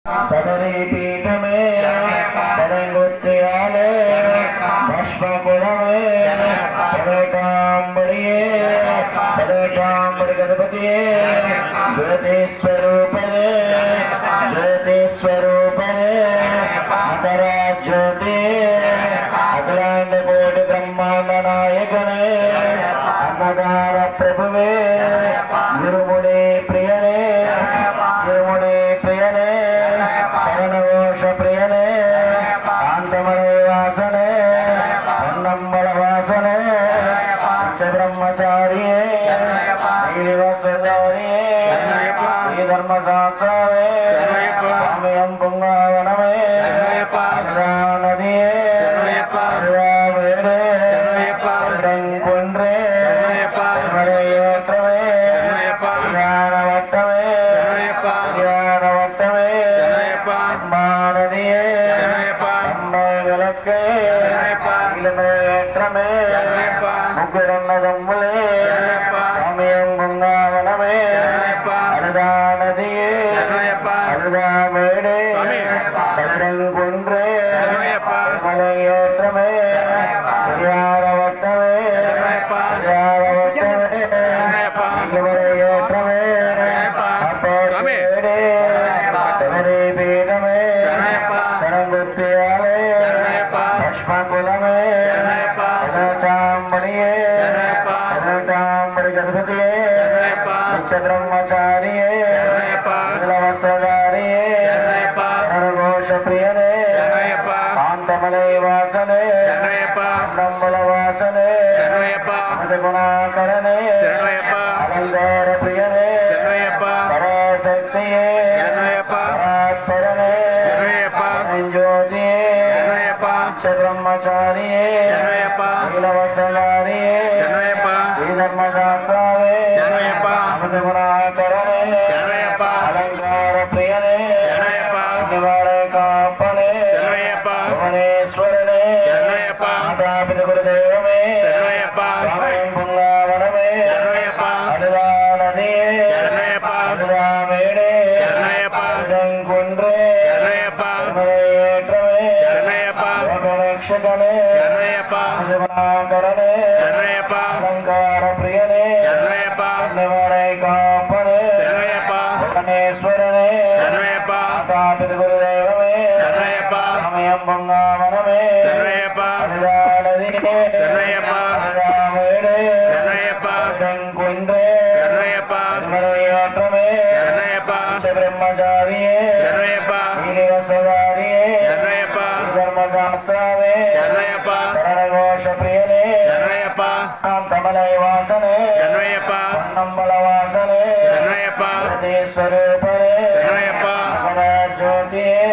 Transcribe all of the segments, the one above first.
சபரி பீட்டமே பரங்குத்தியாலே பஷ்பகுலமே பரட்டாம்படியே பரட்டாம்படி கணபதியே ஜோதிஸ்வரூபனே ஜோதிஸ்வரூபனே மகராஜோதி அகிலாண்ட கோடி பிரம்மாண்ட நாயகனே அன்னதான பிரபுவே இருமுடி பிரியனே இருமுடி பிரியனே கரணഘോഷ பிரியனே காந்தமலை வாசனே பொன்னம்பல வாசனே பிரம்மச்சாரியே நீலிவசாரியே தர்மசாஸ்திரமே சாமியம் புங்காவனமே நதியே வேடே கொன்றே மறையேற்றமே ஞானவட்டமே ஞானவட்டமே மானதியே விளக்கே இளமையேற்றமே முக்குரன்னதம்முலே சாமியம் புங்காவனமே அருதானதியே அருதாமேடே கொன்றே மலையேற்றமே ஞானவட்டமே ஞானவட்டமே மலையேற்றமே அப்பேடே தவறே பீடமே சரங்குத்தியாலே பஷ்மகுலமே பதினெட்டாம்படியே பதினெட்டாம்படி கணபதியே பிரம்மச்சாரியே வசதாரியே கரணഘോഷ பிரியனே காந்தமலை வாசனே நம்பல வாசனே குணாகரனே அலங்கார பிரியனே பராசக்தியே பராத்பரனே ஜோதியே பிரம்மச்சாரியே நீலவசதாரியே தர்மசாஸ்திரமே குணாகரனே அலங்கார பிரியனே காப்பனே புவனேஸ்வரனே மாதாபித குருதேவமே புங்காவனமே அருதானதியே அருதாமேடே கொன்றே மலையேற்றமே லோகரக்ஷகனே குணாகரனே அலங்கார பிரியனே காப்பனே புவனேஸ்வரனே மாதாபித குருதேவமே சமயம் பொங்காவனமே அருதானதியே அருதாமேடே கொன்றே மலையேற்றமே பிரம்மச்சாரியே நீலிவசதாரியே தர்மசாஸ்திரமே கரணഘോഷ பிரியனே காந்தமலை வாசனே பொன்னம்பல வாசனே ஜோதிஸ்வரூபனே ஜோதியே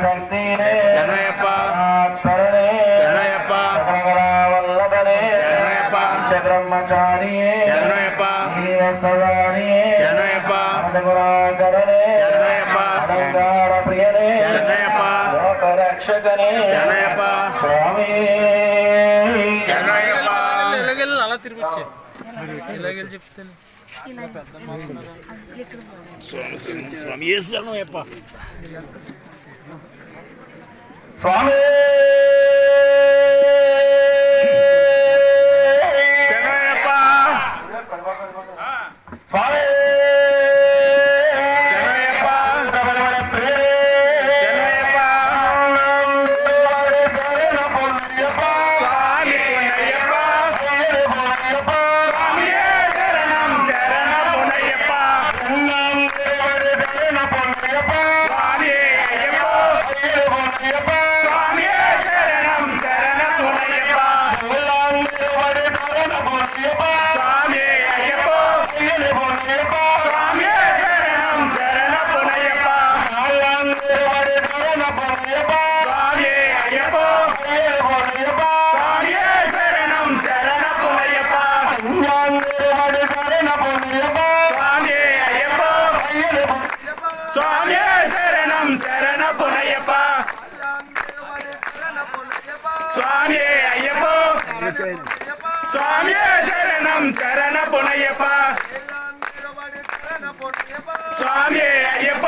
சக்தியே வல்லபனே பிரம்மச்சாரியே நீலிவசதாரியே குணாகரனே அலங்கார பிரியனே லோகரக்ஷகனே சுவாமி అలా తిరిగిచ్చే ఇలాగెళ్ళి చెప్తాను స్వామి చేస్తాను అప్ప స్వామి స్వామి స్వామియే శరణం శరణ పునయ్యప్ప స్వామియే అయ్యప్ప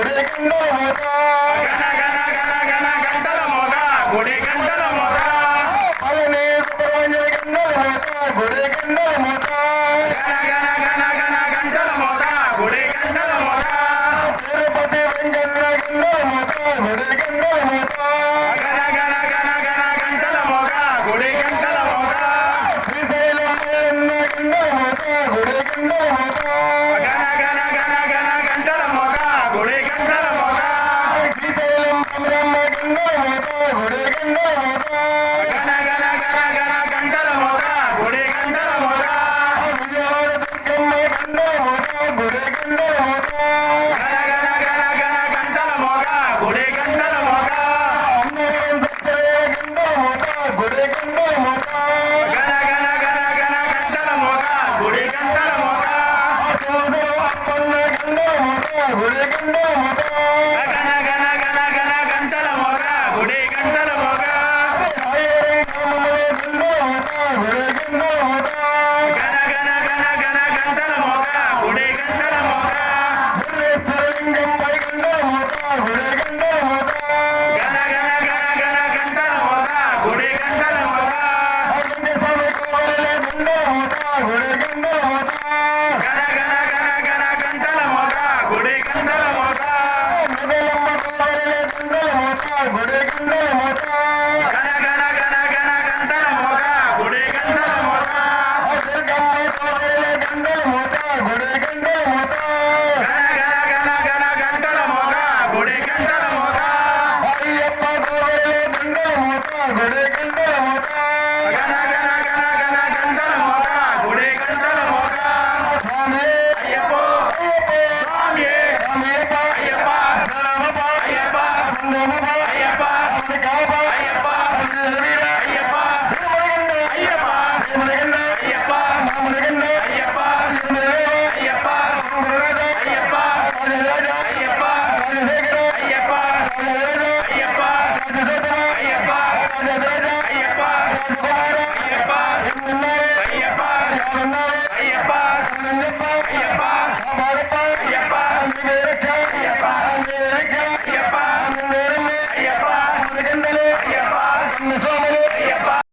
గుడి గంటల మోత గణ గణ గణ గణ గంటల మోత గుడి గంటల మోత పళని సుబ్రహ్మణ్య గంటల మోత గుడి గంటల మోత గణ గణ గణ గణ గంటల మోత గుడి గంటల మోత తిరుపతి వెంకన్న గంటల మోత గుడి గంటల మోత గణ గణ గణ గణ గంటల మోత గుడి గంటల మోత శ్రీశైలం అన్న గంటల మోత గుడి గంటల మోత గణ గణ గణ గణ గంటల మోత గుడి గంటల మోత శ్రీశైలం బ్రహ్మ గంటల మోత గుడి గంటల మోత గణ గణ గణ గణ గంటల మోత గుడి గంటల మోత విజయవాడ దుర్గమ్మ గంటల మోత గుడి గంటల మోత గణ గణ గణ గణ గంటల మోత గుడి గంటల మోత అన్నవరం దత్తయ్య గంటల మోత గుడి గంటల మోత గణ గణ గణ గణ గంటల మోత గుడి గంటల మోత అప్పన్న గంటల మోత గుడి గంటల మోత గణ గణ గణ గణ గంటల మోత గుడి గంటల మోత రాయవరం గ్రామంలో గంటల మోత గుడి గంటల మోత గణ గణ గణ గణ గంటల మోత గుడి గంటల మోత బుర్రేశ్వరలింగం పై గంటల మోత గుడి